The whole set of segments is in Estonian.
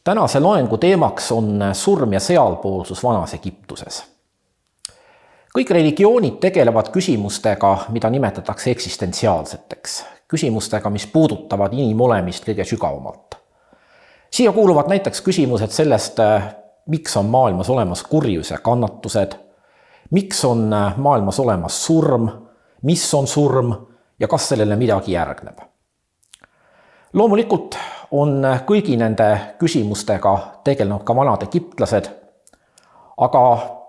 Tänase loengu teemaks on surm ja sealpoolsus vanas Egiptuses. Kõik religioonid tegelevad küsimustega, mida nimetatakse eksistentsiaalseteks, küsimustega, mis puudutavad inimolemist kõige sügavamalt. Siia kuuluvad näiteks küsimused sellest, miks on maailmas olemas kurjus ja kannatused, miks on maailmas olemas surm, mis on surm ja kas sellele midagi järgneb. Loomulikult on kõigi nende küsimustega tegelenud ka vanad egiptlased, aga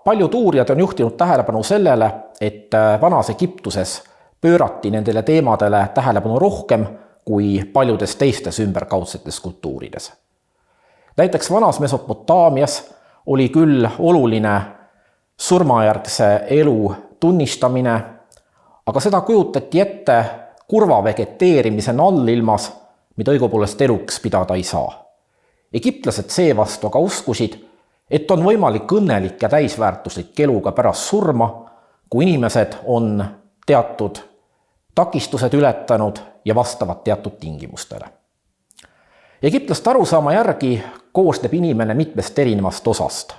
paljud uurijad on juhtinud tähelepanu sellele, et vanas Egiptuses pöörati nendele teemadele tähelepanu rohkem kui paljudes teistes ümberkaudsetes kultuurides. Näiteks vanas Mesopotaamias oli küll oluline surmajärgse elu tunnistamine, aga seda kujutati ette kurva vegeteerimisena allilmas, mida õigupoolest eluks pidada ei saa. Egiptlased seevastu aga uskusid, et on võimalik õnnelik ja täisväärtuslik eluga pärast surma, kui inimesed on teatud takistused ületanud ja vastavad teatud tingimustele. Egiptlaste arusaama järgi koosneb inimene mitmest erinevast osast.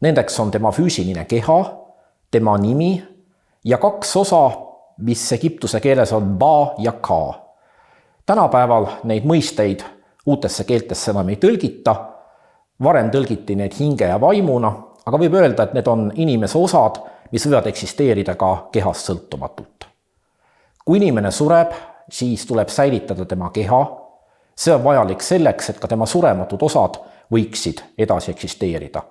Nendeks on tema füüsiline keha, tema nimi ja kaks osa, mis Egiptuse keeles on ba ja ka. Tänapäeval neid mõisteid uutesse keeltesse enam ei tõlgita, varem tõlgiti neid hinge ja vaimuna, aga võib öelda, et need on inimese osad, mis võivad eksisteerida ka kehast sõltumatult. Kui inimene sureb, siis tuleb säilitada tema keha. See on vajalik selleks, et ka tema surematud osad võiksid edasi eksisteerida.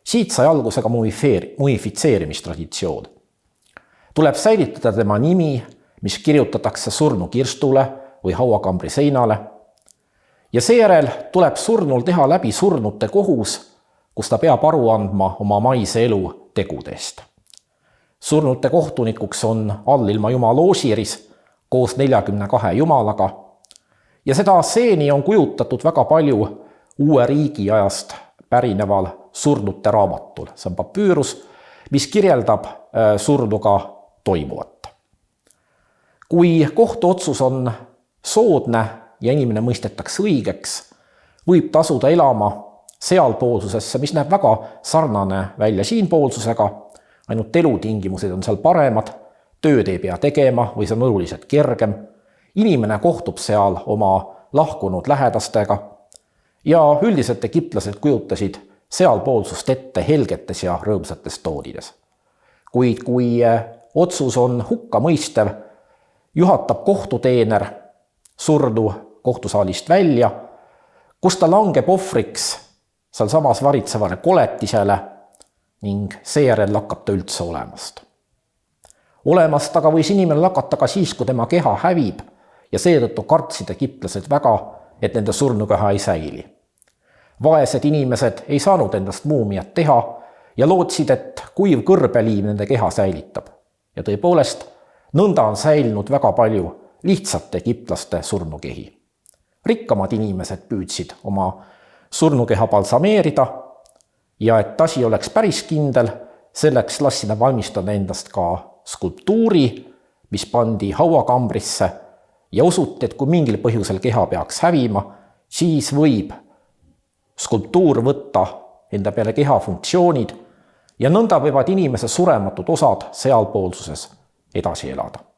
Siit sai alguse ka mumifitseerimistraditsioon. Tuleb säilitada tema nimi, mis kirjutatakse surnu kirstule või hauakambri seinale. Ja seejärel tuleb surnul teha läbi surnute kohus, kus ta peab aru andma oma maise elu tegudest. Surnute kohtunikuks on allilma jumal Osiris koos 42 jumalaga. Ja seda stseeni on kujutatud väga palju uue riigi ajast pärineval surnute raamatul. See on papüürus, mis kirjeldab surnuga toimuvat. Kui kohtuotsus on soodne ja inimene mõistetakse õigeks, võib ta asuda elama sealpoolsusesse, mis näeb väga sarnane välja siinpoolsusega, ainult elutingimused on seal paremad, tööd ei pea tegema või see on oluliselt kergem. Inimene kohtub seal oma lahkunud lähedastega ja üldiselt egiptlased kujutasid sealpoolsust ette helgetes ja rõõmsates toonides. Kuid kui otsus on hukkamõistev, juhatab kohtuteener surnu kohtusaalist välja, kus ta langeb ohvriks seal samas varitsevale koletisele ning seejärel lakkab ta üldse olemast. Olemast aga võis inimene lakata ka siis, kui tema keha hävib ja seetõttu kartsid egiptlased väga, et nende surnukeha ei säili. Vaesed inimesed ei saanud endast muumiat teha ja lootsid, et kuiv kõrbeliim nende keha säilitab. Ja tõepoolest, nõnda on säilinud väga palju lihtsate egiptlaste surnukehi. Rikkamad inimesed püüdsid oma surnukeha balsameerida ja et asi oleks päris kindel, selleks lasid nad valmistada endast ka skulptuuri, mis pandi hauakambrisse ja usuti, et kui mingil põhjusel keha peaks hävima, siis võib skulptuur võtta enda peale keha funktsioonid ja nõnda võivad inimese surematud osad sealpoolsuses edasi elada.